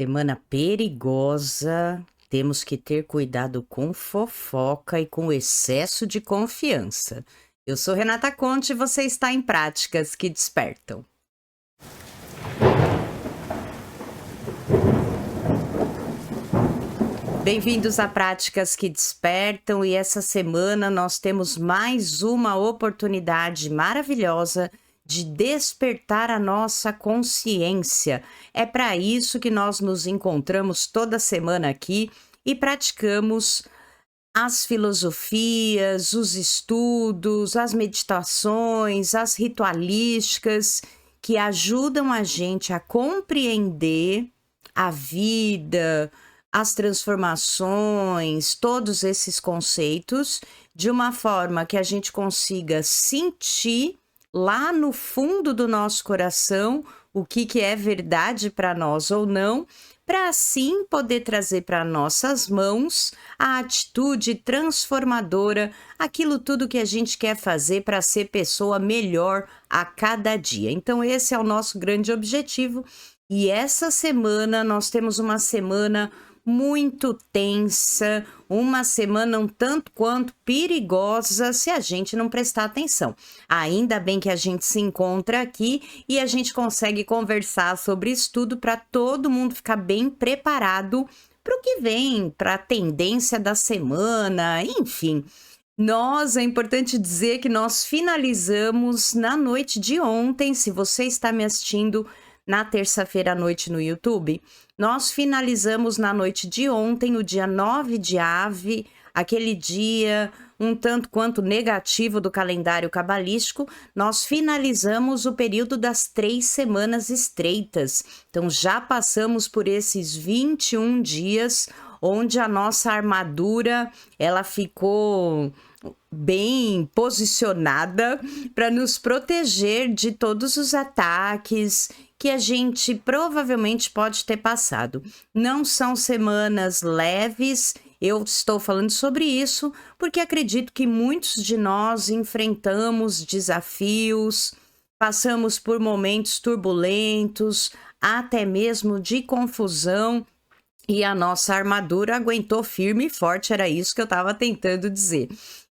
Semana perigosa, temos que ter cuidado com fofoca e com excesso de confiança. Eu sou Renata Conte e você está em Práticas que Despertam. Bem-vindos a Práticas que Despertam e essa semana nós temos mais uma oportunidade maravilhosa de despertar a nossa consciência. É para isso que nós nos encontramos toda semana aqui e praticamos as filosofias, os estudos, as meditações, as ritualísticas que ajudam a gente a compreender a vida, as transformações, todos esses conceitos, de uma forma que a gente consiga sentir lá no fundo do nosso coração o que é verdade para nós ou não, para assim poder trazer para nossas mãos a atitude transformadora, aquilo tudo que a gente quer fazer para ser pessoa melhor a cada dia. Então, esse é o nosso grande objetivo. E essa semana nós temos uma semana muito tensa, uma semana um tanto quanto perigosa se a gente não prestar atenção. Ainda bem que a gente se encontra aqui e a gente consegue conversar sobre isso tudo para todo mundo ficar bem preparado para o que vem, para a tendência da semana, enfim. É importante dizer que nós finalizamos na noite de ontem, se você está me assistindo na terça-feira à noite no YouTube, nós finalizamos na noite de ontem, o dia 9 de Ave, aquele dia um tanto quanto negativo do calendário cabalístico, nós finalizamos o período das 3 semanas estreitas. Então já passamos por esses 21 dias onde a nossa armadura ela ficou bem posicionada para nos proteger de todos os ataques que a gente provavelmente pode ter passado. Não são semanas leves, eu estou falando sobre isso porque acredito que muitos de nós enfrentamos desafios, passamos por momentos turbulentos, até mesmo de confusão, e a nossa armadura aguentou firme e forte, era isso que eu estava tentando dizer.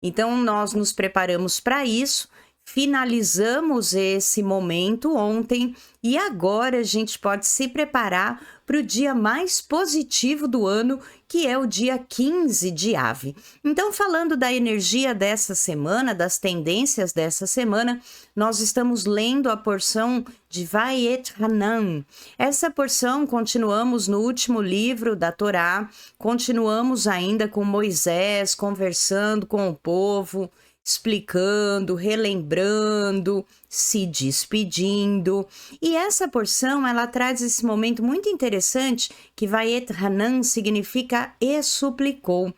Então, nós nos preparamos para isso, finalizamos esse momento ontem e agora a gente pode se preparar para o dia mais positivo do ano, que é o dia 15 de Ave. Então, falando da energia dessa semana, das tendências dessa semana, nós estamos lendo a porção de Vayet Hanan. Essa porção, continuamos no último livro da Torá, continuamos ainda com Moisés conversando com o povo, explicando, relembrando, se despedindo. E essa porção, ela traz esse momento muito interessante que Vayet Hanan significa e suplicou.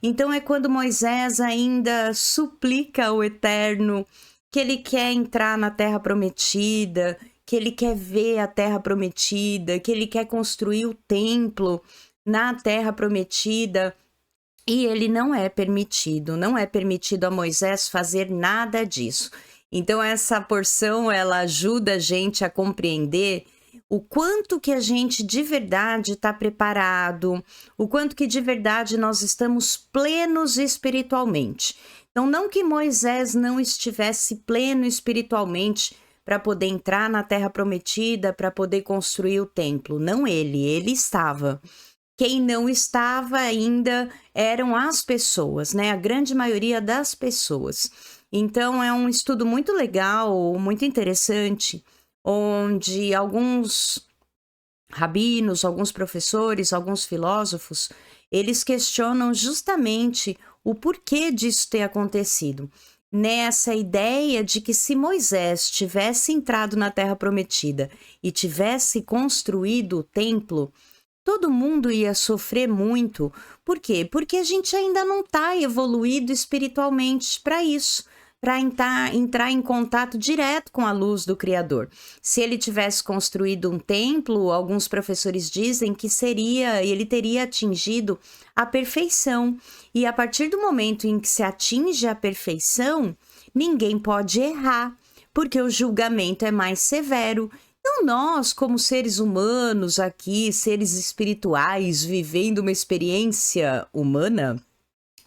Então é quando Moisés ainda suplica ao Eterno que ele quer entrar na Terra Prometida, que ele quer ver a Terra Prometida, que ele quer construir o templo na Terra Prometida. E ele não é permitido a Moisés fazer nada disso. Então essa porção, ela ajuda a gente a compreender o quanto que a gente de verdade está preparado, o quanto que de verdade nós estamos plenos espiritualmente. Então não que Moisés não estivesse pleno espiritualmente para poder entrar na Terra Prometida, para poder construir o templo. Não ele estava. Quem não estava ainda eram as pessoas, né? A grande maioria das pessoas. Então, é um estudo muito legal, muito interessante, onde alguns rabinos, alguns professores, alguns filósofos, eles questionam justamente o porquê disso ter acontecido. Nessa ideia de que se Moisés tivesse entrado na Terra Prometida e tivesse construído o templo, todo mundo ia sofrer muito. Por quê? Porque a gente ainda não está evoluído espiritualmente para isso, para entrar em contato direto com a luz do Criador. Se ele tivesse construído um templo, alguns professores dizem que ele teria atingido a perfeição. E a partir do momento em que se atinge a perfeição, ninguém pode errar, porque o julgamento é mais severo. Então, Então, nós, como seres humanos aqui, seres espirituais, vivendo uma experiência humana,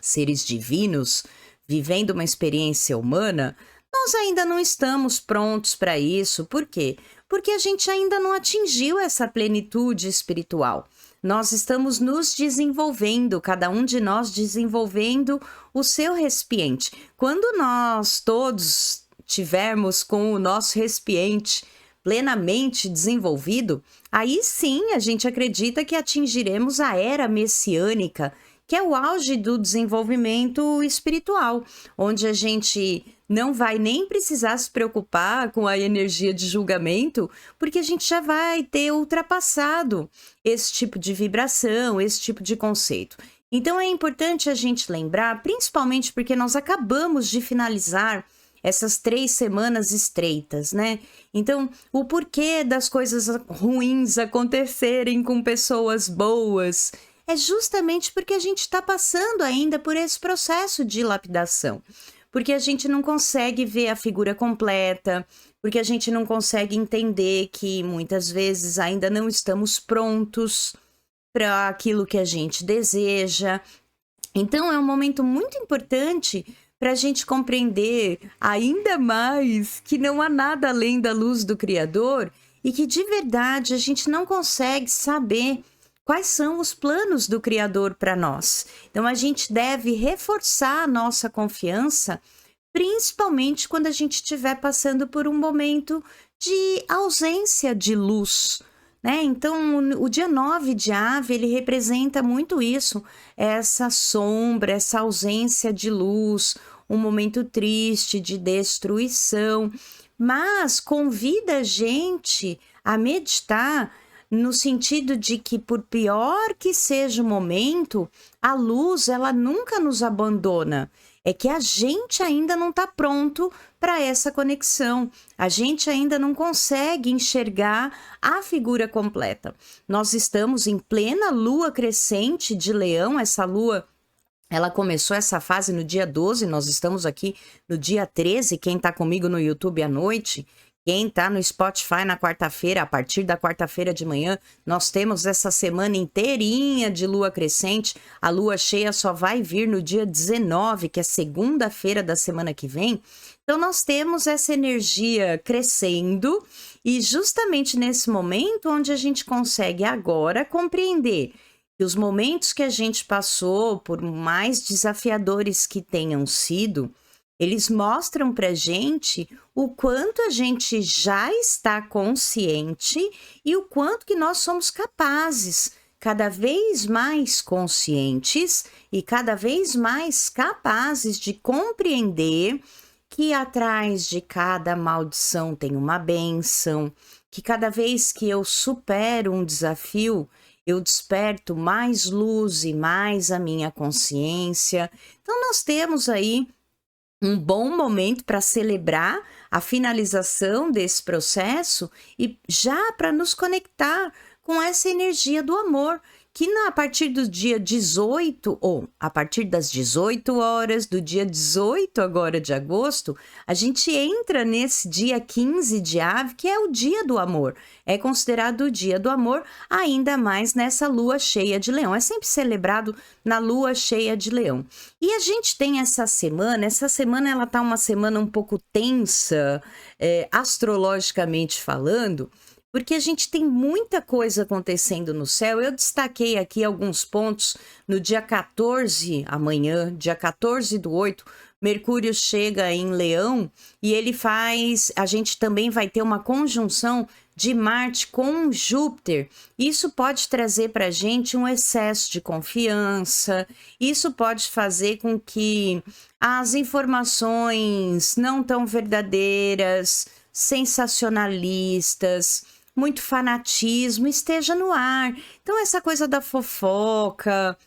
seres divinos, vivendo uma experiência humana, nós ainda não estamos prontos para isso. Por quê? Porque a gente ainda não atingiu essa plenitude espiritual. Nós estamos nos desenvolvendo, cada um de nós desenvolvendo o seu recipiente. Quando nós todos tivermos com o nosso recipiente plenamente desenvolvido, aí sim a gente acredita que atingiremos a era messiânica, que é o auge do desenvolvimento espiritual, onde a gente não vai nem precisar se preocupar com a energia de julgamento, porque a gente já vai ter ultrapassado esse tipo de vibração, esse tipo de conceito. Então é importante a gente lembrar, principalmente porque nós acabamos de finalizar essas 3 semanas estreitas, né? Então, o porquê das coisas ruins acontecerem com pessoas boas é justamente porque a gente está passando ainda por esse processo de lapidação. Porque a gente não consegue ver a figura completa, porque a gente não consegue entender que muitas vezes ainda não estamos prontos para aquilo que a gente deseja. Então, é um momento muito importante para a gente compreender ainda mais que não há nada além da luz do Criador e que de verdade a gente não consegue saber quais são os planos do Criador para nós. Então a gente deve reforçar a nossa confiança, principalmente quando a gente estiver passando por um momento de ausência de luz, né? Então, o dia 9 de Ave, ele representa muito isso, essa sombra, essa ausência de luz, um momento triste de destruição, mas convida a gente a meditar no sentido de que, por pior que seja o momento, a luz, ela nunca nos abandona. É que a gente ainda não está pronto para essa conexão. A gente ainda não consegue enxergar a figura completa. Nós estamos em plena lua crescente de Leão. Essa lua, ela começou essa fase no dia 12, nós estamos aqui no dia 13. Quem está comigo no YouTube à noite, quem está no Spotify na quarta-feira, a partir da quarta-feira de manhã, nós temos essa semana inteirinha de lua crescente. A lua cheia só vai vir no dia 19, que é segunda-feira da semana que vem. Então, nós temos essa energia crescendo e justamente nesse momento onde a gente consegue agora compreender que os momentos que a gente passou, por mais desafiadores que tenham sido, eles mostram para a gente o quanto a gente já está consciente e o quanto que nós somos capazes, cada vez mais conscientes e cada vez mais capazes de compreender que atrás de cada maldição tem uma bênção, que cada vez que eu supero um desafio, eu desperto mais luz e mais a minha consciência. Então, nós temos aí um bom momento para celebrar a finalização desse processo e já para nos conectar com essa energia do amor, que a partir do dia 18, ou a partir das 18 horas do dia 18 agora de agosto, a gente entra nesse dia 15 de Ave, que é o dia do amor. É considerado o dia do amor, ainda mais nessa lua cheia de Leão. É sempre celebrado na lua cheia de Leão. E a gente tem essa semana ela tá uma semana um pouco tensa, astrologicamente falando, porque a gente tem muita coisa acontecendo no céu. Eu destaquei aqui alguns pontos. No dia 14, amanhã, dia 14/8, Mercúrio chega em Leão e ele a gente também vai ter uma conjunção de Marte com Júpiter. Isso pode trazer para a gente um excesso de confiança, isso pode fazer com que as informações não tão verdadeiras, sensacionalistas, muito fanatismo esteja no ar. Então, essa coisa da fofoca,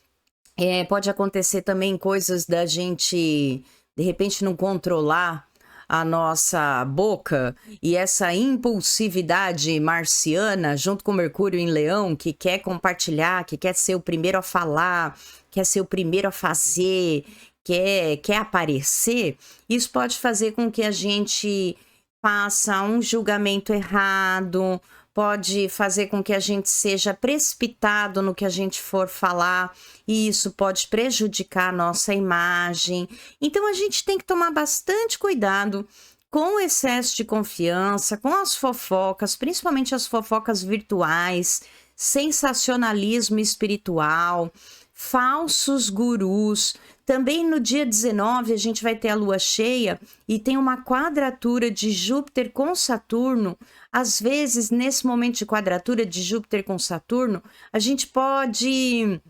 pode acontecer também coisas da gente, de repente, não controlar a nossa boca, e essa impulsividade marciana, junto com Mercúrio em Leão, que quer compartilhar, que quer ser o primeiro a falar, quer ser o primeiro a fazer, quer aparecer, isso pode fazer com que a gente faça um julgamento errado, pode fazer com que a gente seja precipitado no que a gente for falar, e isso pode prejudicar a nossa imagem. Então a gente tem que tomar bastante cuidado com o excesso de confiança, com as fofocas, principalmente as fofocas virtuais, sensacionalismo espiritual, falsos gurus. Também no dia 19 a gente vai ter a lua cheia e tem uma quadratura de Júpiter com Saturno. Às vezes, nesse momento de quadratura de Júpiter com Saturno, a gente pode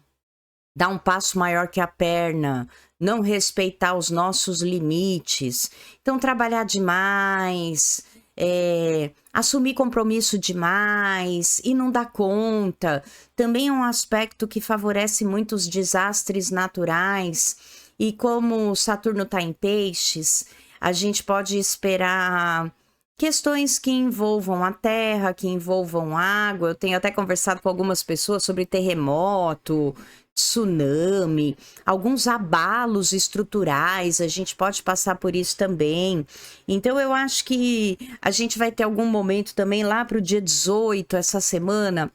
dar um passo maior que a perna, não respeitar os nossos limites. Então, trabalhar demais, assumir compromisso demais e não dar conta. Também é um aspecto que favorece muito os desastres naturais. E como Saturno está em peixes, a gente pode esperar questões que envolvam a terra, que envolvam água. Eu tenho até conversado com algumas pessoas sobre terremoto, tsunami, alguns abalos estruturais, a gente pode passar por isso também. Então eu acho que a gente vai ter algum momento também lá para o dia 18, essa semana,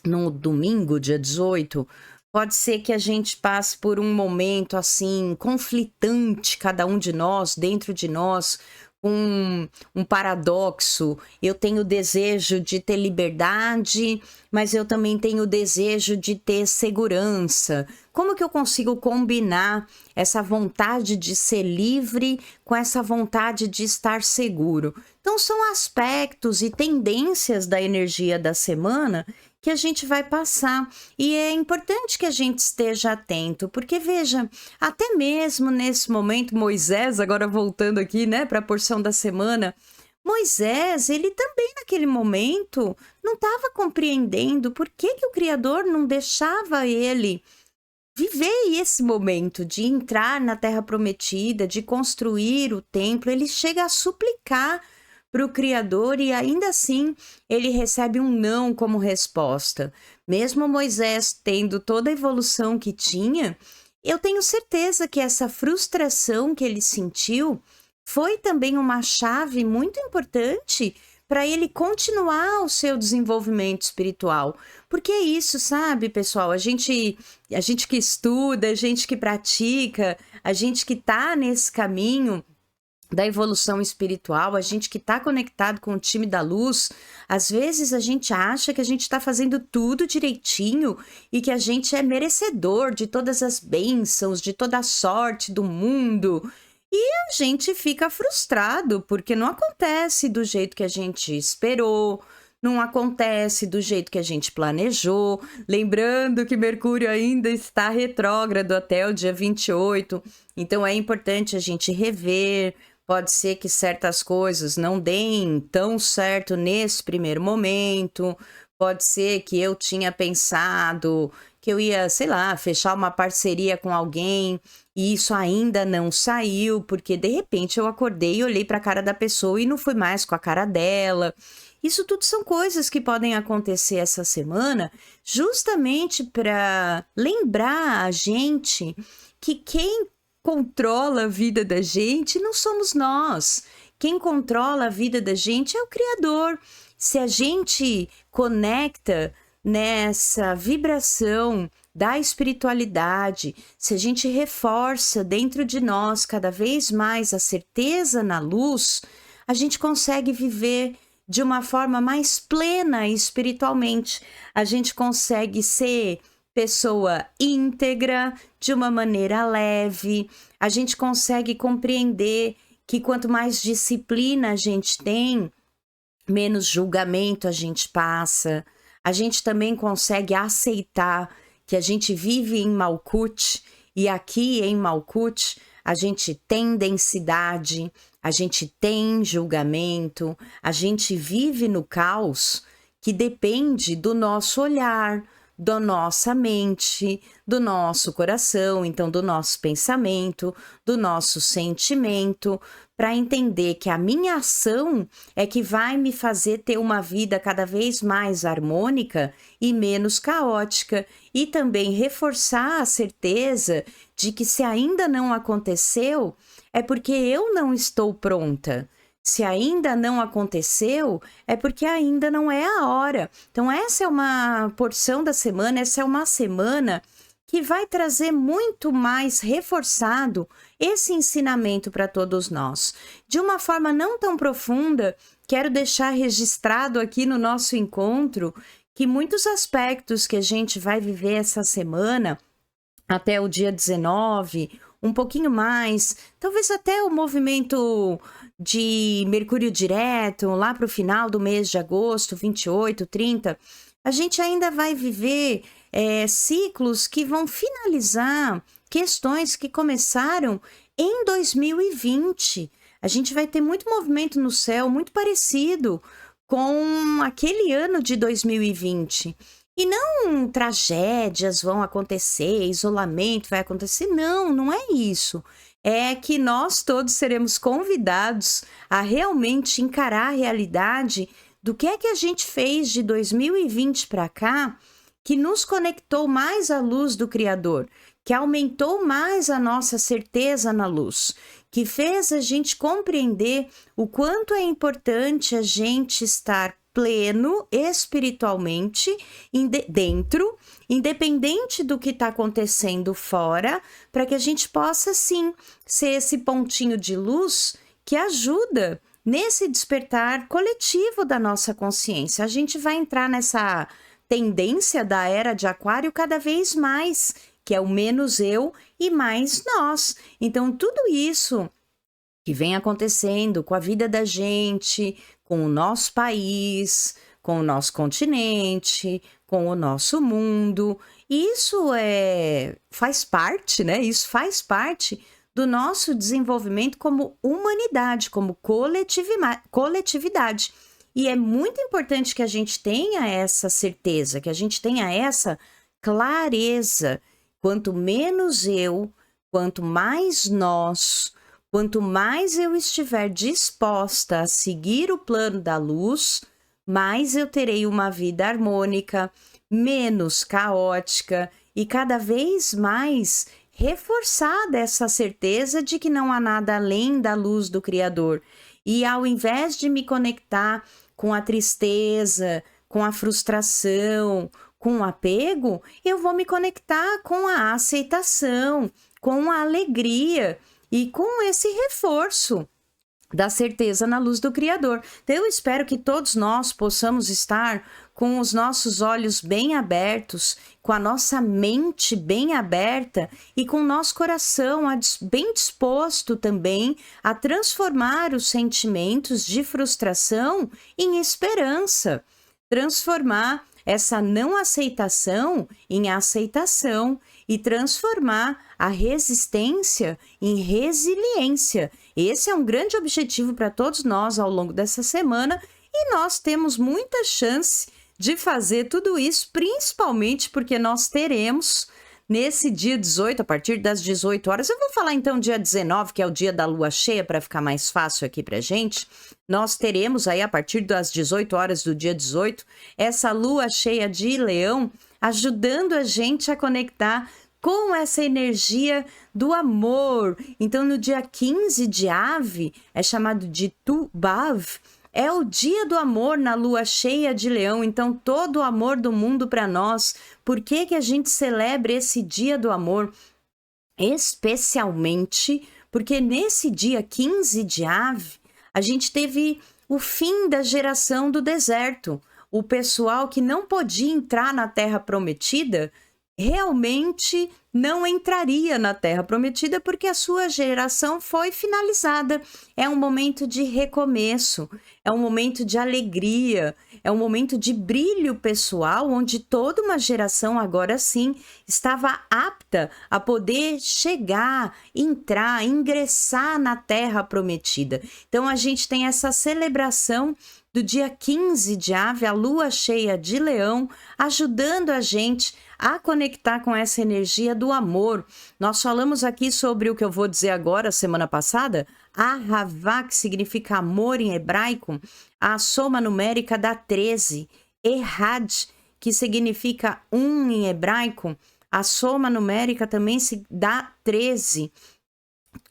no domingo, dia 18, pode ser que a gente passe por um momento assim, conflitante, cada um de nós, dentro de nós, um paradoxo. Eu tenho o desejo de ter liberdade, mas eu também tenho o desejo de ter segurança. Como que eu consigo combinar essa vontade de ser livre com essa vontade de estar seguro? Então, são aspectos e tendências da energia da semana que a gente vai passar. E é importante que a gente esteja atento, porque veja, até mesmo nesse momento, Moisés, agora voltando aqui, né, para a porção da semana, Moisés, ele também naquele momento não estava compreendendo por que o Criador não deixava ele viver esse momento de entrar na Terra Prometida, de construir o templo. Ele chega a suplicar para o Criador e ainda assim ele recebe um não como resposta. Mesmo Moisés tendo toda a evolução que tinha, eu tenho certeza que essa frustração que ele sentiu foi também uma chave muito importante para ele continuar o seu desenvolvimento espiritual. Porque é isso, sabe, pessoal? A gente que estuda, a gente que pratica, a gente que está nesse caminho da evolução espiritual, a gente que está conectado com o time da luz, às vezes a gente acha que a gente está fazendo tudo direitinho e que a gente é merecedor de todas as bênçãos, de toda a sorte do mundo. E a gente fica frustrado porque não acontece do jeito que a gente esperou, não acontece do jeito que a gente planejou. Lembrando que Mercúrio ainda está retrógrado até o dia 28, então é importante a gente rever. Pode ser que certas coisas não deem tão certo nesse primeiro momento. Pode ser que eu tinha pensado que eu ia, sei lá, fechar uma parceria com alguém e isso ainda não saiu, porque de repente eu acordei e olhei para a cara da pessoa e não foi mais com a cara dela. Isso tudo são coisas que podem acontecer essa semana, justamente para lembrar a gente que quem controla a vida da gente não somos nós. Quem controla a vida da gente é o Criador. Se a gente conecta nessa vibração da espiritualidade, se a gente reforça dentro de nós cada vez mais a certeza na luz, a gente consegue viver de uma forma mais plena espiritualmente. A gente consegue ser pessoa íntegra, de uma maneira leve. A gente consegue compreender que quanto mais disciplina a gente tem, menos julgamento a gente passa. A gente também consegue aceitar que a gente vive em Malkuth e aqui em Malkuth a gente tem densidade, a gente tem julgamento, a gente vive no caos que depende do nosso olhar, da nossa mente, do nosso coração, então do nosso pensamento, do nosso sentimento, para entender que a minha ação é que vai me fazer ter uma vida cada vez mais harmônica e menos caótica, e também reforçar a certeza de que se ainda não aconteceu, é porque eu não estou pronta. Se ainda não aconteceu, é porque ainda não é a hora. Então, essa é uma porção da semana, essa é uma semana que vai trazer muito mais reforçado esse ensinamento para todos nós. De uma forma não tão profunda, quero deixar registrado aqui no nosso encontro que muitos aspectos que a gente vai viver essa semana, até o dia 19, um pouquinho mais, talvez até o movimento de Mercúrio direto, lá para o final do mês de agosto, 28, 30, a gente ainda vai viver ciclos que vão finalizar questões que começaram em 2020. A gente vai ter muito movimento no céu, muito parecido com aquele ano de 2020. E não tragédias vão acontecer, isolamento vai acontecer, não é isso. É que nós todos seremos convidados a realmente encarar a realidade do que é que a gente fez de 2020 para cá, que nos conectou mais à luz do Criador, que aumentou mais a nossa certeza na luz, que fez a gente compreender o quanto é importante a gente estar pleno espiritualmente dentro, independente do que está acontecendo fora, para que a gente possa sim ser esse pontinho de luz que ajuda nesse despertar coletivo da nossa consciência. A gente vai entrar nessa tendência da era de Aquário cada vez mais, que é o menos eu e mais nós. Então, tudo isso que vem acontecendo com a vida da gente, com o nosso país, com o nosso continente, com o nosso mundo, isso faz parte, né? Isso faz parte do nosso desenvolvimento como humanidade, como coletividade. E é muito importante que a gente tenha essa certeza, que a gente tenha essa clareza. Quanto menos eu, quanto mais nós, quanto mais eu estiver disposta a seguir o plano da luz, mais eu terei uma vida harmônica, menos caótica e cada vez mais reforçada essa certeza de que não há nada além da luz do Criador. E ao invés de me conectar com a tristeza, com a frustração, com o apego, eu vou me conectar com a aceitação, com a alegria e com esse reforço da certeza na luz do Criador. Então, eu espero que todos nós possamos estar com os nossos olhos bem abertos, com a nossa mente bem aberta e com o nosso coração bem disposto também a transformar os sentimentos de frustração em esperança, transformar essa não aceitação em aceitação e transformar a resistência em resiliência. Esse é um grande objetivo para todos nós ao longo dessa semana e nós temos muita chance de fazer tudo isso, principalmente porque nós teremos nesse dia 18, a partir das 18 horas, eu vou falar então dia 19, que é o dia da lua cheia, para ficar mais fácil aqui pra gente. Nós teremos aí, a partir das 18 horas do dia 18, essa lua cheia de Leão, ajudando a gente a conectar com essa energia do amor. Então, no dia 15 de Ave, é chamado de Tu Bav, é o dia do amor na lua cheia de Leão, então todo o amor do mundo para nós. Por que que a gente celebra esse dia do amor? Especialmente porque nesse dia 15 de Ave, a gente teve o fim da geração do deserto. O pessoal que não podia entrar na Terra Prometida realmente não entraria na Terra Prometida porque a sua geração foi finalizada. É um momento de recomeço, é um momento de alegria, é um momento de brilho pessoal, onde toda uma geração agora sim estava apta a poder chegar, entrar, ingressar na Terra Prometida. Então a gente tem essa celebração do dia 15 de Ave, a lua cheia de Leão, ajudando a gente a conectar com essa energia do amor. Nós falamos aqui sobre o que eu vou dizer agora, semana passada, Ahavá, que significa amor em hebraico, a soma numérica dá 13, Errad, que significa um em hebraico, a soma numérica também se dá 13.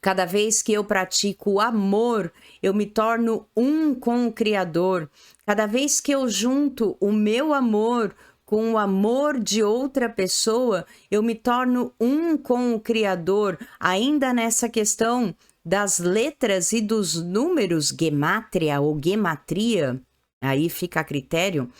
Cada vez que eu pratico o amor, eu me torno um com o Criador. Cada vez que eu junto o meu amor com o amor de outra pessoa, eu me torno um com o Criador. Ainda nessa questão das letras e dos números, gemátria ou gematria, aí fica a critério.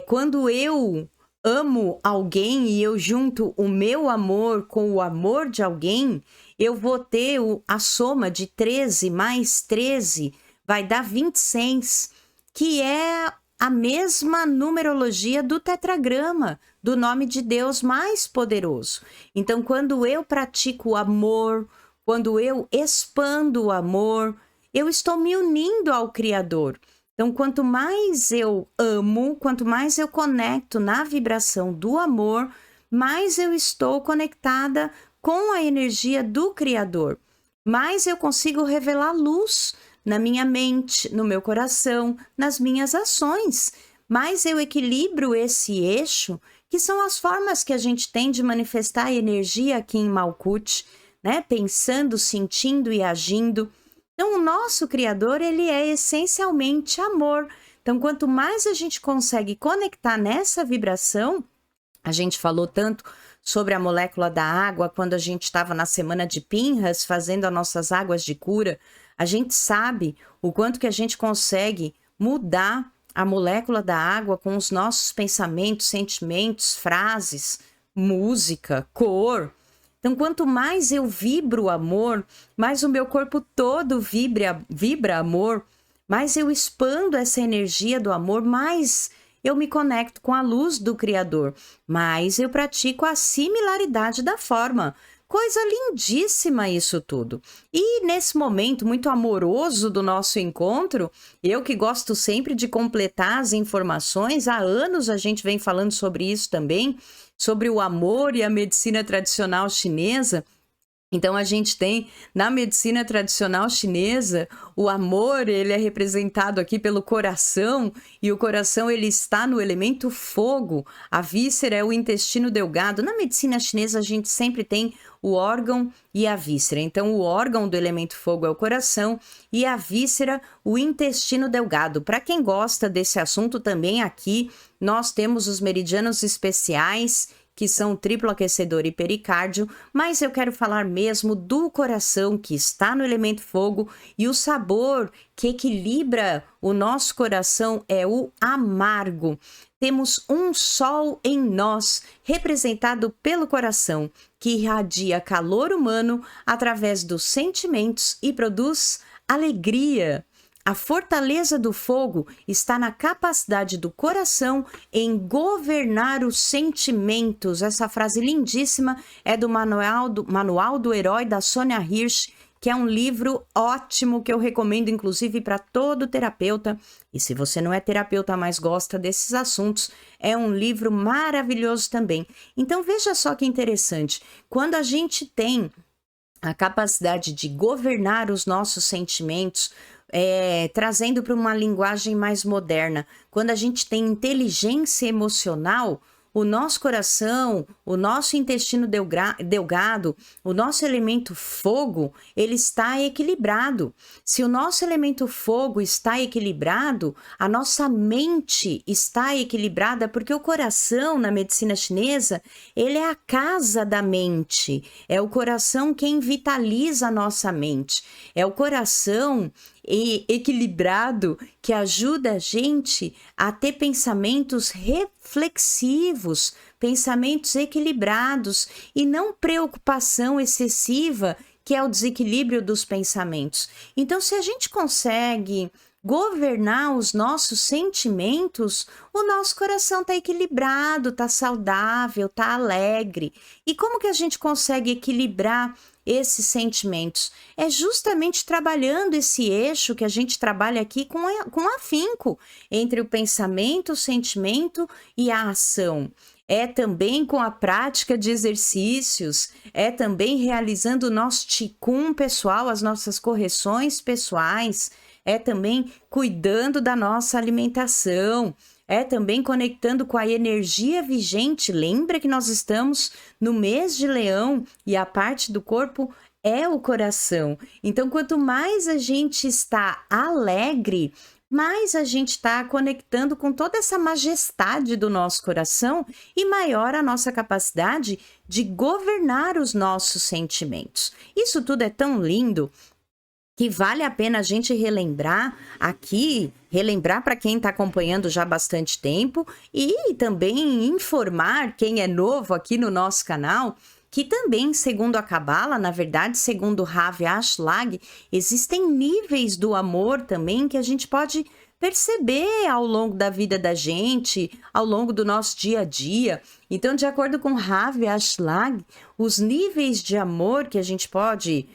Quando eu amo alguém e eu junto o meu amor com o amor de alguém, eu vou ter a soma de 13 mais 13, vai dar 26, que é a mesma numerologia do tetragrama, do nome de Deus mais poderoso. Então, quando eu pratico o amor, quando eu expando o amor, eu estou me unindo ao Criador. Então, quanto mais eu amo, quanto mais eu conecto na vibração do amor, mais eu estou conectada com a energia do Criador. Mais eu consigo revelar luz na minha mente, no meu coração, nas minhas ações. Mais eu equilibro esse eixo, que são as formas que a gente tem de manifestar a energia aqui em Malkuth, né? Pensando, sentindo e agindo. Então, o nosso Criador, ele é essencialmente amor. Então, quanto mais a gente consegue conectar nessa vibração, a gente falou tanto sobre a molécula da água quando a gente estava na semana de Pinhas, fazendo as nossas águas de cura, a gente sabe o quanto que a gente consegue mudar a molécula da água com os nossos pensamentos, sentimentos, frases, música, cor. Então, quanto mais eu vibro amor, mais o meu corpo todo vibra amor, mais eu expando essa energia do amor, mais eu me conecto com a luz do Criador, mais eu pratico a similaridade da forma. Coisa lindíssima isso tudo. E nesse momento muito amoroso do nosso encontro, eu que gosto sempre de completar as informações, há anos a gente vem falando sobre isso também, sobre o amor e a medicina tradicional chinesa. Então a gente tem na medicina tradicional chinesa, o amor, ele é representado aqui pelo coração, e o coração ele está no elemento fogo, a víscera é o intestino delgado. Na medicina chinesa a gente sempre tem o órgão e a víscera. Então o órgão do elemento fogo é o coração e a víscera o intestino delgado. Para quem gosta desse assunto também aqui, nós temos os meridianos especiais, que são triplo aquecedor e pericárdio, mas eu quero falar mesmo do coração que está no elemento fogo, e o sabor que equilibra o nosso coração é o amargo. Temos um sol em nós, representado pelo coração, que irradia calor humano através dos sentimentos e produz alegria. A fortaleza do fogo está na capacidade do coração em governar os sentimentos. Essa frase lindíssima é do Manual do Herói, da Sonia Hirsch, que é um livro ótimo que eu recomendo, inclusive, para todo terapeuta. E se você não é terapeuta, mas gosta desses assuntos, é um livro maravilhoso também. Então, veja só que interessante. Quando a gente tem a capacidade de governar os nossos sentimentos, trazendo para uma linguagem mais moderna, quando a gente tem inteligência emocional, o nosso coração, o nosso intestino delgado, o nosso elemento fogo, ele está equilibrado. Se o nosso elemento fogo está equilibrado, a nossa mente está equilibrada, porque o coração, na medicina chinesa, ele é a casa da mente. É o coração quem vitaliza a nossa mente. É o coração equilibrado que ajuda a gente a ter pensamentos reflexivos, pensamentos equilibrados e não preocupação excessiva, que é o desequilíbrio dos pensamentos. Então, se a gente consegue governar os nossos sentimentos, o nosso coração está equilibrado, está saudável, está alegre. E como que a gente consegue equilibrar esses sentimentos? É justamente trabalhando esse eixo que a gente trabalha aqui com afinco entre o pensamento, o sentimento e a ação. É também com a prática de exercícios, é também realizando o nosso Qigong pessoal, as nossas correções pessoais, é também cuidando da nossa alimentação, é também conectando com a energia vigente. Lembra que nós estamos no mês de Leão e a parte do corpo é o coração. Então, quanto mais a gente está alegre, mais a gente está conectando com toda essa majestade do nosso coração e maior a nossa capacidade de governar os nossos sentimentos. Isso tudo é tão lindo que vale a pena a gente relembrar aqui, relembrar para quem está acompanhando já há bastante tempo e também informar quem é novo aqui no nosso canal que também, segundo a Cabala, na verdade, segundo Rav Ashlag, existem níveis do amor também que a gente pode perceber ao longo da vida da gente, ao longo do nosso dia a dia. Então, de acordo com Rav Ashlag, os níveis de amor que a gente pode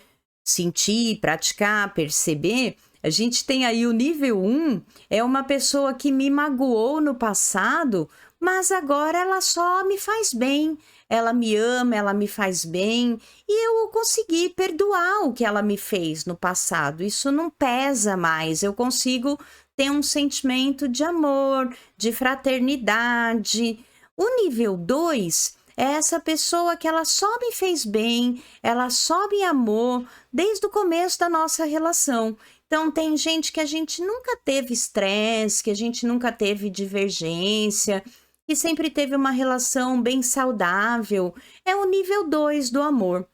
sentir, praticar, perceber, a gente tem aí o nível 1, é uma pessoa que me magoou no passado, mas agora ela só me faz bem, ela me ama, ela me faz bem, e eu consegui perdoar o que ela me fez no passado. Isso não pesa mais, eu consigo ter um sentimento de amor, de fraternidade. O nível 2 é essa pessoa que ela só me fez bem, ela só me amou desde o começo da nossa relação. Então, tem gente que a gente nunca teve estresse, que a gente nunca teve divergência, que sempre teve uma relação bem saudável. É o nível 2 do amor.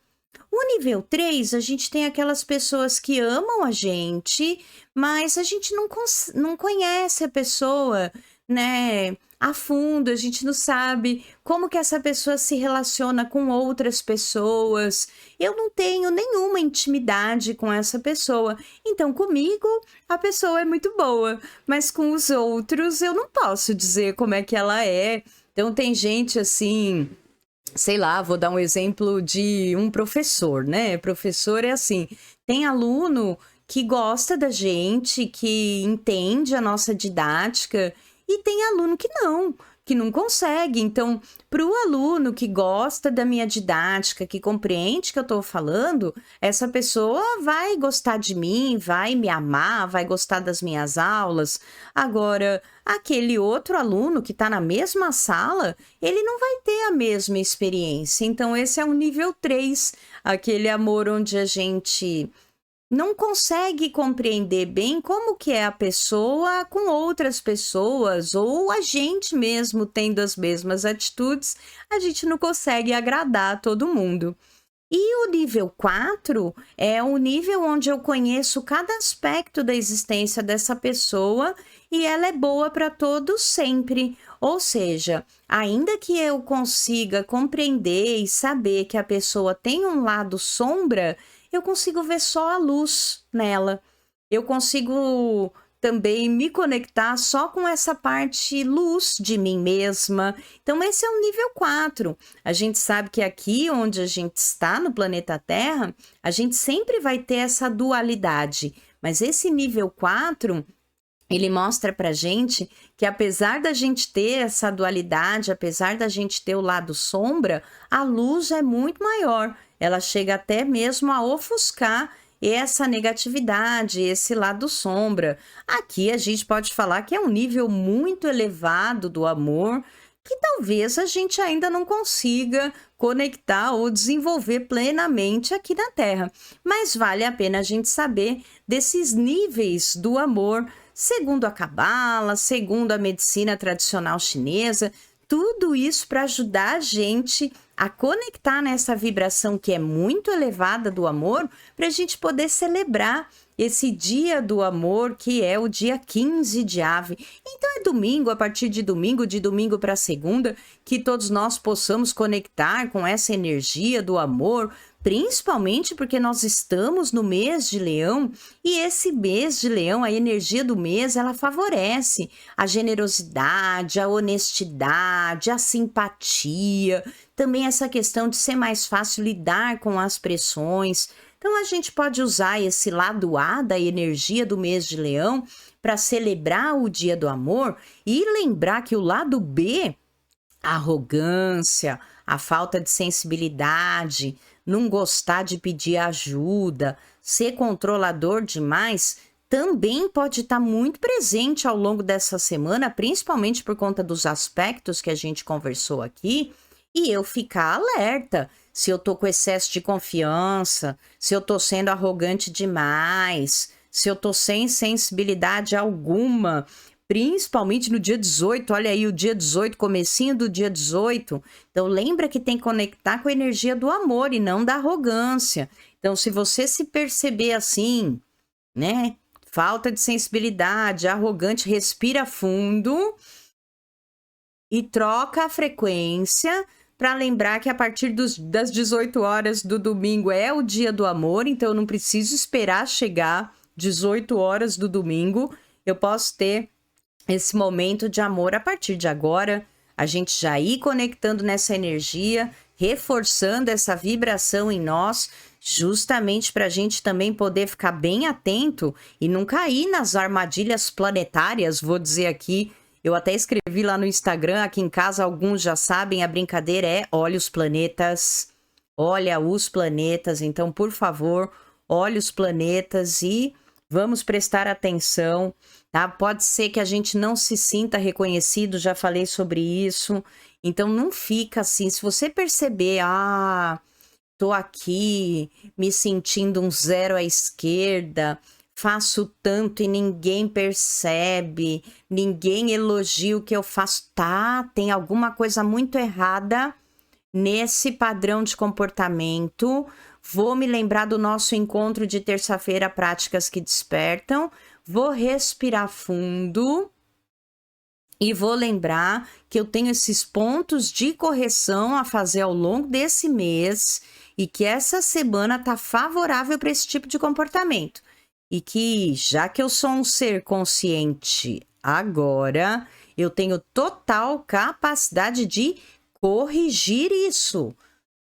O nível 3, a gente tem aquelas pessoas que amam a gente, mas a gente não conhece a pessoa, né, a fundo, a gente não sabe como que essa pessoa se relaciona com outras pessoas. Eu não tenho nenhuma intimidade com essa pessoa. Então, comigo, a pessoa é muito boa, mas com os outros eu não posso dizer como é que ela é. Então, tem gente assim, sei lá, vou dar um exemplo de um professor, né? Professor é assim, tem aluno que gosta da gente, que entende a nossa didática, e tem aluno que não consegue. Então, para o aluno que gosta da minha didática, que compreende o que eu estou falando, essa pessoa vai gostar de mim, vai me amar, vai gostar das minhas aulas. Agora, aquele outro aluno que está na mesma sala, ele não vai ter a mesma experiência. Então, esse é um nível 3, aquele amor onde a gente não consegue compreender bem como que é a pessoa com outras pessoas, ou a gente mesmo tendo as mesmas atitudes, a gente não consegue agradar todo mundo. E o nível 4 é o nível onde eu conheço cada aspecto da existência dessa pessoa e ela é boa para todos sempre. Ou seja, ainda que eu consiga compreender e saber que a pessoa tem um lado sombra, eu consigo ver só a luz nela. Eu consigo também me conectar só com essa parte luz de mim mesma. Então, esse é o nível 4. A gente sabe que aqui onde a gente está, no planeta Terra, a gente sempre vai ter essa dualidade. Mas esse nível 4, ele mostra pra gente que apesar da gente ter essa dualidade, apesar da gente ter o lado sombra, a luz é muito maior. Ela chega até mesmo a ofuscar essa negatividade, esse lado sombra. Aqui a gente pode falar que é um nível muito elevado do amor, que talvez a gente ainda não consiga conectar ou desenvolver plenamente aqui na Terra. Mas vale a pena a gente saber desses níveis do amor, segundo a Cabala, segundo a medicina tradicional chinesa, tudo isso para ajudar a gente a conectar nessa vibração que é muito elevada do amor, para a gente poder celebrar esse dia do amor, que é o dia 15 de Ave. Então é domingo, a partir de domingo para segunda, que todos nós possamos conectar com essa energia do amor, principalmente porque nós estamos no mês de Leão, e esse mês de Leão, a energia do mês, ela favorece a generosidade, a honestidade, a simpatia, também essa questão de ser mais fácil lidar com as pressões. Então, a gente pode usar esse lado A da energia do mês de Leão para celebrar o dia do amor e lembrar que o lado B, a arrogância, a falta de sensibilidade, não gostar de pedir ajuda, ser controlador demais, também pode estar muito presente ao longo dessa semana, principalmente por conta dos aspectos que a gente conversou aqui. e eu ficar alerta. Se eu tô com excesso de confiança, se eu tô sendo arrogante demais, se eu tô sem sensibilidade alguma, principalmente no dia 18, olha aí o dia 18, comecinho do dia 18. Então lembra que tem que conectar com a energia do amor e não da arrogância. Então se você se perceber assim, né, falta de sensibilidade, arrogante, respira fundo e troca a frequência para lembrar que a partir das 18 horas do domingo é o dia do amor, então eu não preciso esperar chegar 18 horas do domingo, eu posso ter esse momento de amor a partir de agora, a gente já ir conectando nessa energia, reforçando essa vibração em nós, justamente para a gente também poder ficar bem atento e não cair nas armadilhas planetárias, vou dizer aqui. Eu até escrevi lá no Instagram, aqui em casa alguns já sabem, a brincadeira é olha os planetas, então por favor, olhe os planetas e vamos prestar atenção, tá? Pode ser que a gente não se sinta reconhecido, já falei sobre isso, então não fica assim, se você perceber, tô aqui me sentindo um zero à esquerda, faço tanto e ninguém percebe, ninguém elogia o que eu faço. Tá, tem alguma coisa muito errada nesse padrão de comportamento. Vou me lembrar do nosso encontro de terça-feira, Práticas que Despertam. Vou respirar fundo e vou lembrar que eu tenho esses pontos de correção a fazer ao longo desse mês e que essa semana tá favorável para esse tipo de comportamento. E que, já que eu sou um ser consciente agora, eu tenho total capacidade de corrigir isso.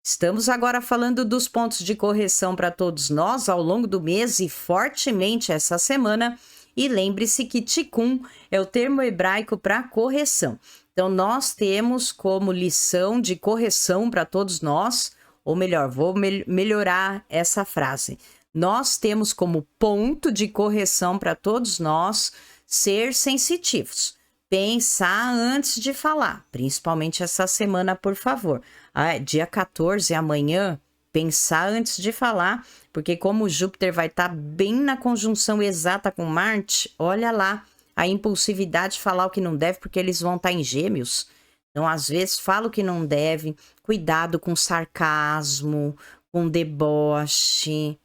Estamos agora falando dos pontos de correção para todos nós ao longo do mês e fortemente essa semana. E lembre-se que Tikkun é o termo hebraico para correção. Então, nós temos como lição de correção para todos nós, ou melhor, vou melhorar essa frase. Nós temos como ponto de correção para todos nós ser sensitivos. Pensar antes de falar, principalmente essa semana, por favor. Dia 14, amanhã, pensar antes de falar, porque como Júpiter vai estar bem na conjunção exata com Marte, olha lá, a impulsividade de falar o que não deve, porque eles vão estar em Gêmeos. Então, às vezes, fala o que não deve, cuidado com sarcasmo, com deboche.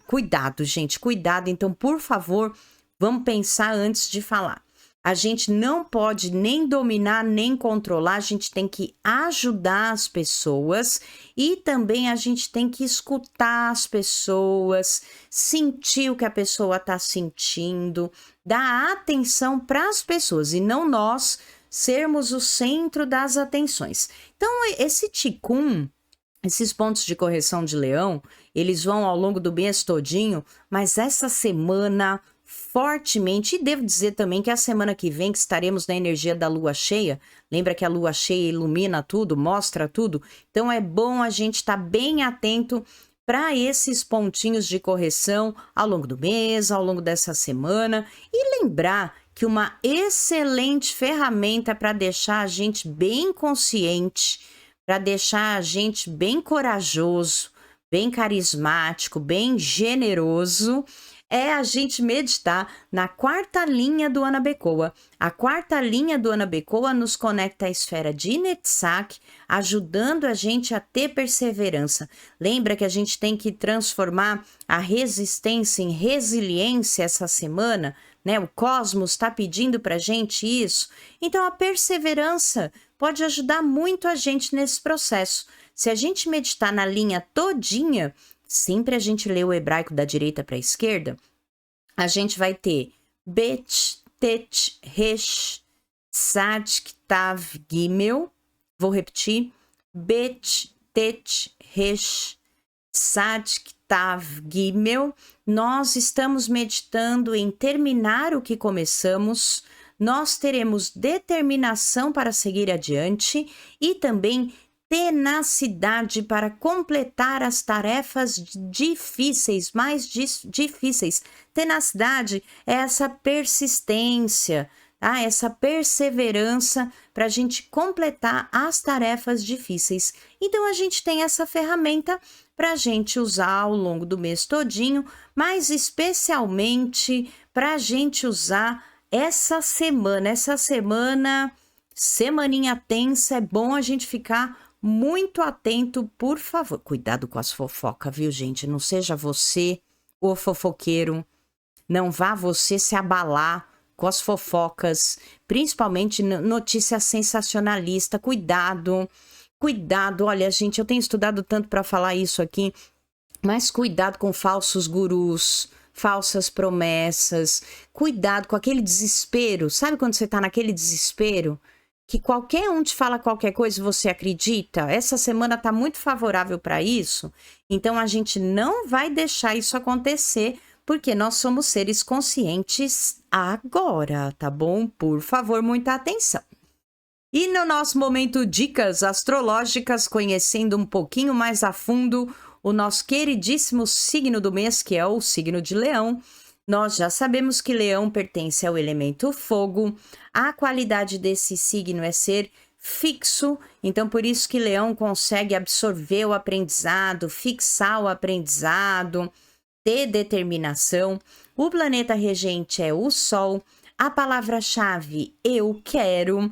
Cuidado, gente, cuidado. Então, por favor, vamos pensar antes de falar. A gente não pode nem dominar, nem controlar, a gente tem que ajudar as pessoas e também a gente tem que escutar as pessoas, sentir o que a pessoa está sentindo, dar atenção para as pessoas e não nós sermos o centro das atenções. Então, esse Tikkun, esses pontos de correção de Leão, eles vão ao longo do mês todinho, mas essa semana fortemente, e devo dizer também que a semana que vem que estaremos na energia da lua cheia, lembra que a lua cheia ilumina tudo, mostra tudo, então é bom a gente estar bem atento para esses pontinhos de correção ao longo do mês, ao longo dessa semana, e lembrar que uma excelente ferramenta para deixar a gente bem consciente, para deixar a gente bem corajoso, bem carismático, bem generoso, é a gente meditar na quarta linha do Anabekoa. A quarta linha do Anabekoa nos conecta à esfera de Netzach, ajudando a gente a ter perseverança. Lembra que a gente tem que transformar a resistência em resiliência essa semana? Né? O cosmos está pedindo para a gente isso. Então, a perseverança pode ajudar muito a gente nesse processo. Se a gente meditar na linha todinha, sempre a gente lê o hebraico da direita para a esquerda, a gente vai ter Bet, Tet, Resh, Tzad, Tav, Gimel. Vou repetir. Bet, Tet, Resh, Tzad, Tav, Gimel. Nós estamos meditando em terminar o que começamos. Nós teremos determinação para seguir adiante e também tenacidade para completar as tarefas difíceis, mais difíceis. Tenacidade é essa persistência, tá? Essa perseverança para a gente completar as tarefas difíceis. Então, a gente tem essa ferramenta para a gente usar ao longo do mês todinho, mas especialmente para a gente usar essa semana. Essa semana, semaninha tensa, é bom a gente ficar muito atento, por favor. Cuidado com as fofocas, viu, gente? Não seja você o fofoqueiro. Não vá você se abalar com as fofocas, principalmente notícia sensacionalista. Cuidado, cuidado. Olha, gente, eu tenho estudado tanto para falar isso aqui, mas cuidado com falsos gurus, falsas promessas. Cuidado com aquele desespero. Sabe quando você tá naquele desespero? Que qualquer um te fala qualquer coisa e você acredita? Essa semana tá muito favorável para isso. Então, a gente não vai deixar isso acontecer, porque nós somos seres conscientes agora, tá bom? Por favor, muita atenção. E no nosso momento Dicas Astrológicas, conhecendo um pouquinho mais a fundo o nosso queridíssimo signo do mês, que é o signo de Leão. Nós já sabemos que Leão pertence ao elemento fogo. A qualidade desse signo é ser fixo, então por isso que Leão consegue absorver o aprendizado, fixar o aprendizado, ter determinação. O planeta regente é o Sol. A palavra-chave eu quero.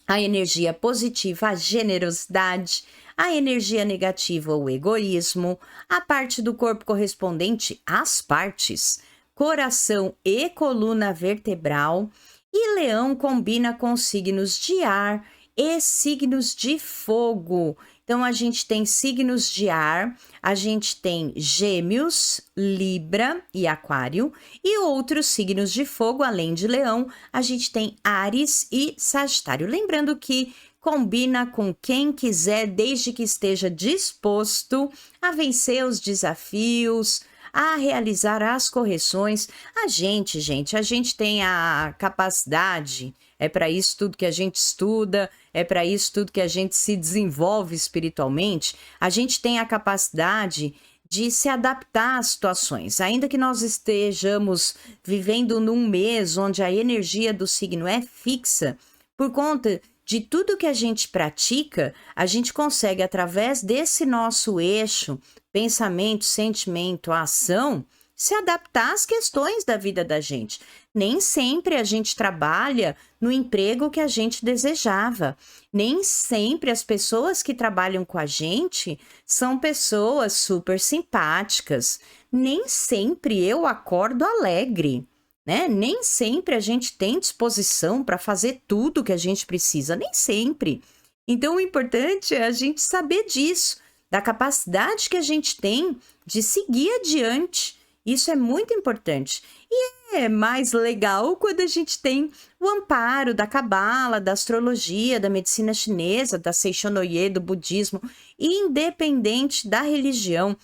A energia positiva, a generosidade. A energia negativa, o egoísmo. A parte do corpo correspondente às partes, coração e coluna vertebral. E Leão combina com signos de ar e signos de fogo. Então, a gente tem signos de ar, a gente tem Gêmeos, Libra e Aquário, e outros signos de fogo, além de Leão, a gente tem Áries e Sagitário. Lembrando que combina com quem quiser, desde que esteja disposto a vencer os desafios, a realizar as correções. A gente tem a capacidade, é para isso tudo que a gente estuda, é para isso tudo que a gente se desenvolve espiritualmente. A gente tem a capacidade de se adaptar às situações, ainda que nós estejamos vivendo num mês onde a energia do signo é fixa, por conta de tudo que a gente pratica, a gente consegue, através desse nosso eixo, pensamento, sentimento, ação, se adaptar às questões da vida da gente. Nem sempre a gente trabalha no emprego que a gente desejava. Nem sempre as pessoas que trabalham com a gente são pessoas super simpáticas. Nem sempre eu acordo alegre, né? Nem sempre a gente tem disposição para fazer tudo que a gente precisa, nem sempre. Então, o importante é a gente saber disso, da capacidade que a gente tem de seguir adiante. Isso é muito importante. E é mais legal quando a gente tem o amparo da cabala, da astrologia, da medicina chinesa, da Seishonoye, do budismo, independente da religião.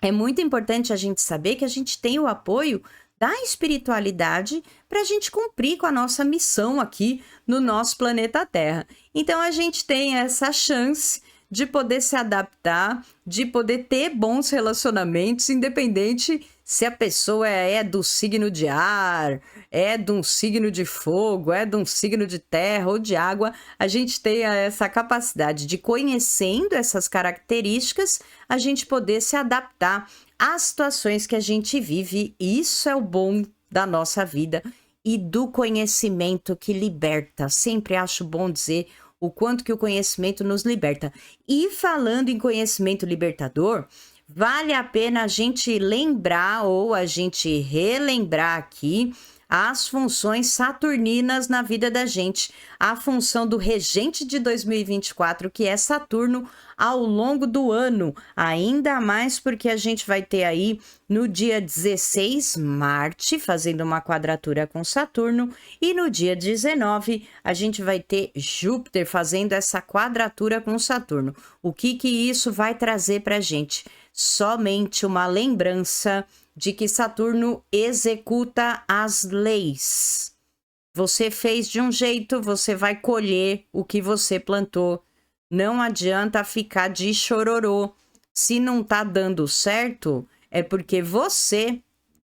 É muito importante a gente saber que a gente tem o apoio da espiritualidade para a gente cumprir com a nossa missão aqui no nosso planeta Terra. Então, a gente tem essa chance de poder se adaptar, de poder ter bons relacionamentos, independente se a pessoa é do signo de ar, é de um signo de fogo, é de um signo de terra ou de água. A gente tem essa capacidade de, conhecendo essas características, a gente poder se adaptar às situações que a gente vive. Isso é o bom da nossa vida e do conhecimento que liberta. Sempre acho bom dizer o quanto que o conhecimento nos liberta. E falando em conhecimento libertador, vale a pena a gente lembrar ou a gente relembrar aqui as funções saturninas na vida da gente. A função do regente de 2024, que é Saturno, ao longo do ano. Ainda mais porque a gente vai ter aí no dia 16, Marte fazendo uma quadratura com Saturno, e no dia 19 a gente vai ter Júpiter fazendo essa quadratura com Saturno. O que isso vai trazer para a gente? Somente uma lembrança de que Saturno executa as leis. Você fez de um jeito, você vai colher o que você plantou. Não adianta ficar de chororô. Se não tá dando certo, é porque você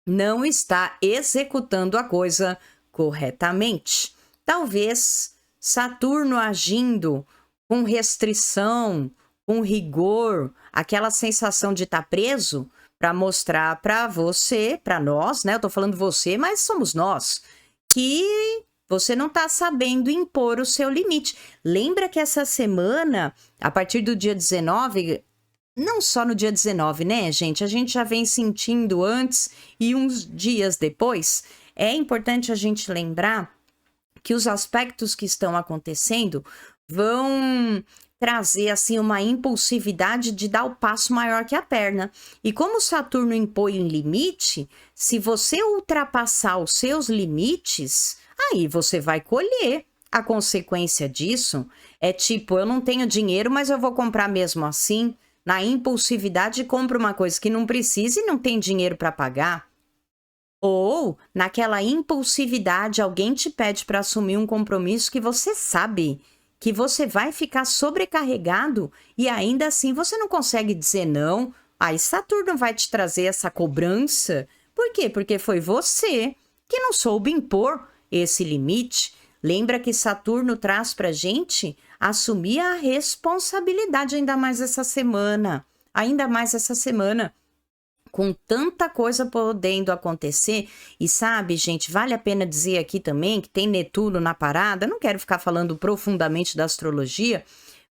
não está executando a coisa corretamente. Talvez Saturno agindo com restrição, com rigor, aquela sensação de estar preso, para mostrar para você, para nós, né? Eu tô falando você, mas somos nós, que você não está sabendo impor o seu limite. Lembra que essa semana, a partir do dia 19, não só no dia 19, né, gente? A gente já vem sentindo antes e uns dias depois. É importante a gente lembrar que os aspectos que estão acontecendo vão trazer assim uma impulsividade de dar o passo maior que a perna. E como Saturno impõe um limite, se você ultrapassar os seus limites, aí você vai colher a consequência disso. É tipo, eu não tenho dinheiro, mas eu vou comprar mesmo assim. Na impulsividade, compra uma coisa que não precisa e não tem dinheiro para pagar. Ou, naquela impulsividade, alguém te pede para assumir um compromisso que você sabe que você vai ficar sobrecarregado e ainda assim você não consegue dizer não. Aí Saturno vai te trazer essa cobrança. Por quê? Porque foi você que não soube impor esse limite. Lembra que Saturno traz para gente assumir a responsabilidade, ainda mais essa semana. Ainda mais essa semana. Com tanta coisa podendo acontecer, e sabe, gente, vale a pena dizer aqui também que tem Netuno na parada, não quero ficar falando profundamente da astrologia,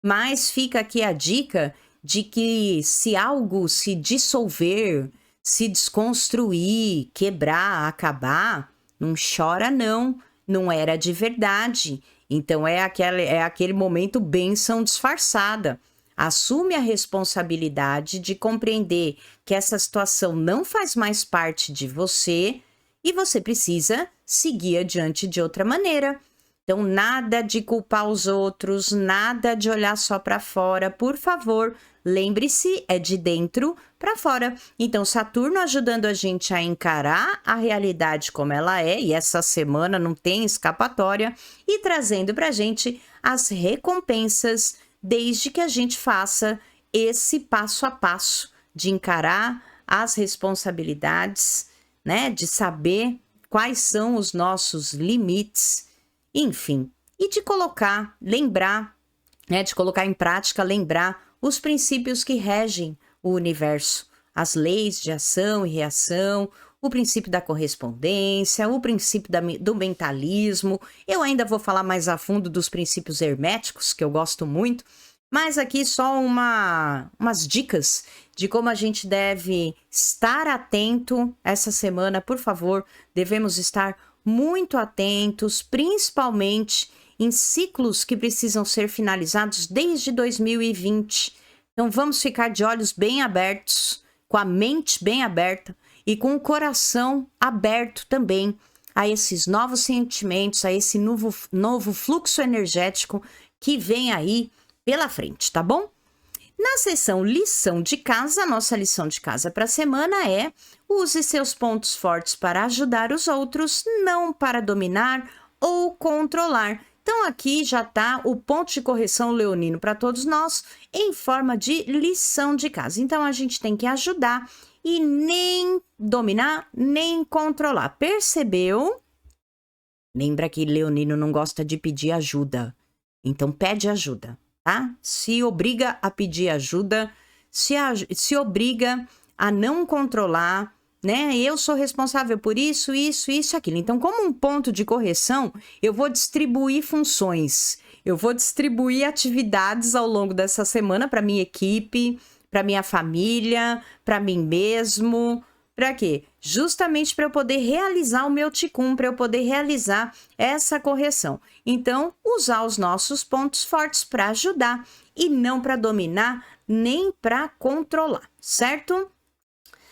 mas fica aqui a dica de que se algo se dissolver, se desconstruir, quebrar, acabar, não chora não, não era de verdade. Então é aquele momento bênção disfarçada. Assume a responsabilidade de compreender que essa situação não faz mais parte de você e você precisa seguir adiante de outra maneira. Então, nada de culpar os outros, nada de olhar só para fora. Por favor, lembre-se, é de dentro para fora. Então, Saturno ajudando a gente a encarar a realidade como ela é, e essa semana não tem escapatória, e trazendo para a gente as recompensas desde que a gente faça esse passo a passo de encarar as responsabilidades, né? De saber quais são os nossos limites, enfim, e de colocar, lembrar, né? De colocar em prática, lembrar os princípios que regem o universo, as leis de ação e reação, o princípio da correspondência, o princípio do mentalismo. Eu ainda vou falar mais a fundo dos princípios herméticos, que eu gosto muito, mas aqui só umas dicas de como a gente deve estar atento essa semana. Por favor, devemos estar muito atentos, principalmente em ciclos que precisam ser finalizados desde 2020. Então vamos ficar de olhos bem abertos, com a mente bem aberta, e com o coração aberto também a esses novos sentimentos, a esse novo fluxo energético que vem aí pela frente, tá bom? Na seção lição de casa, a nossa lição de casa para a semana é: use seus pontos fortes para ajudar os outros, não para dominar ou controlar. Então aqui já está o ponto de correção leonino para todos nós em forma de lição de casa. Então a gente tem que ajudar e nem dominar, nem controlar. Percebeu? Lembra que leonino não gosta de pedir ajuda. Então pede ajuda, tá? Se obriga a pedir ajuda, se obriga a não controlar, né? Eu sou responsável por isso, aquilo. Então, como um ponto de correção, eu vou distribuir funções. Eu vou distribuir atividades ao longo dessa semana para minha equipe, para minha família, para mim mesmo. Para quê? Justamente para eu poder realizar o meu ticum, para eu poder realizar essa correção. Então, usar os nossos pontos fortes para ajudar e não para dominar nem para controlar, certo?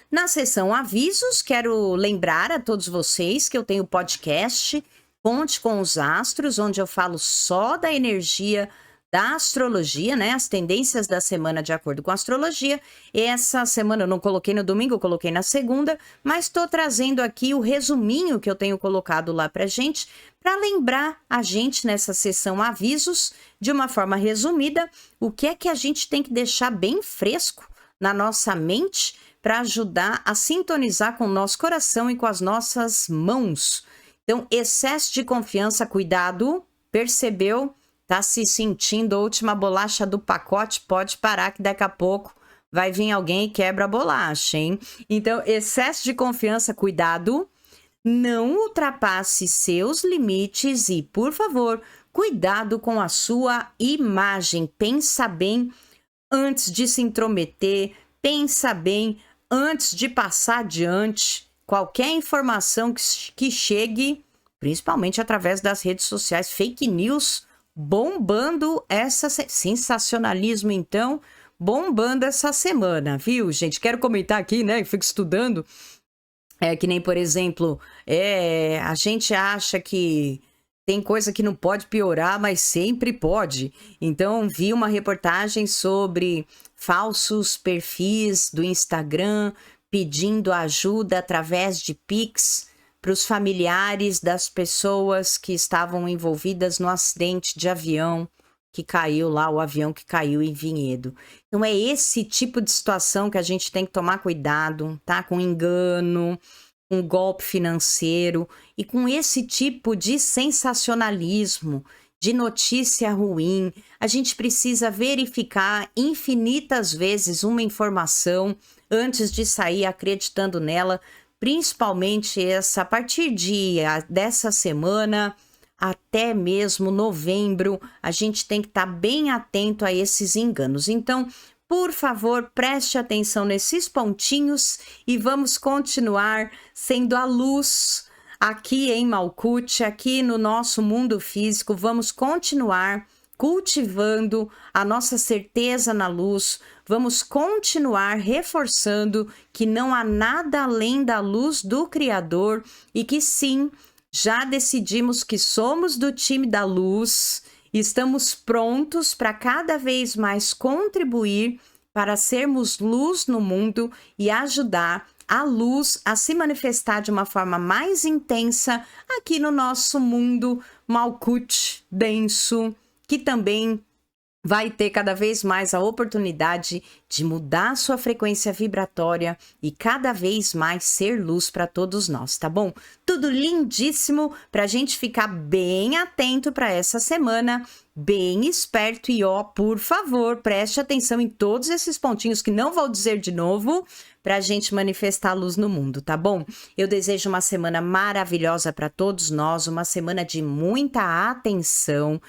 Na seção avisos, quero lembrar a todos vocês que eu tenho podcast Conte com os Astros, onde eu falo só da energia da astrologia, né? As tendências da semana de acordo com a astrologia. Essa semana eu não coloquei no domingo, eu coloquei na segunda, mas estou trazendo aqui o resuminho que eu tenho colocado lá pra gente, para lembrar a gente nessa sessão avisos, de uma forma resumida, o que é que a gente tem que deixar bem fresco na nossa mente para ajudar a sintonizar com o nosso coração e com as nossas mãos. Então, excesso de confiança, cuidado, percebeu? Tá se sentindo a última bolacha do pacote? Pode parar que daqui a pouco vai vir alguém e quebra a bolacha, hein? Então, excesso de confiança, cuidado. Não ultrapasse seus limites e, por favor, cuidado com a sua imagem. Pensa bem antes de se intrometer, pensa bem antes de passar adiante qualquer informação que chegue, principalmente através das redes sociais, fake news bombando sensacionalismo, então, bombando essa semana, viu, gente? Quero comentar aqui, né? Eu fico estudando. Que nem, por exemplo, a gente acha que tem coisa que não pode piorar, mas sempre pode. Então, vi uma reportagem sobre falsos perfis do Instagram pedindo ajuda através de Pix para os familiares das pessoas que estavam envolvidas no acidente de avião que caiu lá, o avião que caiu em Vinhedo. Então, é esse tipo de situação que a gente tem que tomar cuidado, tá? Com engano, com golpe financeiro e com esse tipo de sensacionalismo, de notícia ruim. A gente precisa verificar infinitas vezes uma informação antes de sair acreditando nela, principalmente a partir dessa semana até mesmo novembro, a gente tem que estar bem atento a esses enganos. Então, por favor, preste atenção nesses pontinhos e vamos continuar sendo a luz aqui em Malkuth, aqui no nosso mundo físico. Vamos continuar cultivando a nossa certeza na luz. Vamos continuar reforçando que não há nada além da luz do Criador e que sim, já decidimos que somos do time da luz, estamos prontos para cada vez mais contribuir para sermos luz no mundo e ajudar a luz a se manifestar de uma forma mais intensa aqui no nosso mundo Malkuth denso, que também vai ter cada vez mais a oportunidade de mudar sua frequência vibratória e cada vez mais ser luz para todos nós, tá bom? Tudo lindíssimo para a gente ficar bem atento para essa semana, bem esperto e por favor, preste atenção em todos esses pontinhos que não vou dizer de novo para a gente manifestar a luz no mundo, tá bom? Eu desejo uma semana maravilhosa para todos nós, uma semana de muita atenção,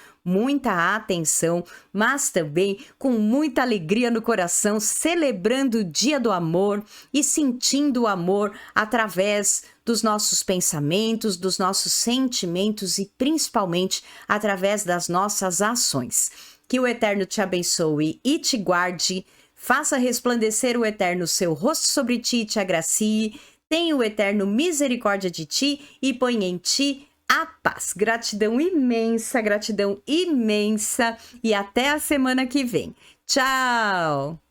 mas também com muita alegria no coração, celebrando o Dia do Amor e sentindo o amor através dos nossos pensamentos, dos nossos sentimentos e principalmente através das nossas ações. Que o Eterno te abençoe e te guarde, faça resplandecer o Eterno seu rosto sobre ti e te agracie, tenha o Eterno misericórdia de ti e põe em ti a paz. Gratidão imensa e até a semana que vem. Tchau!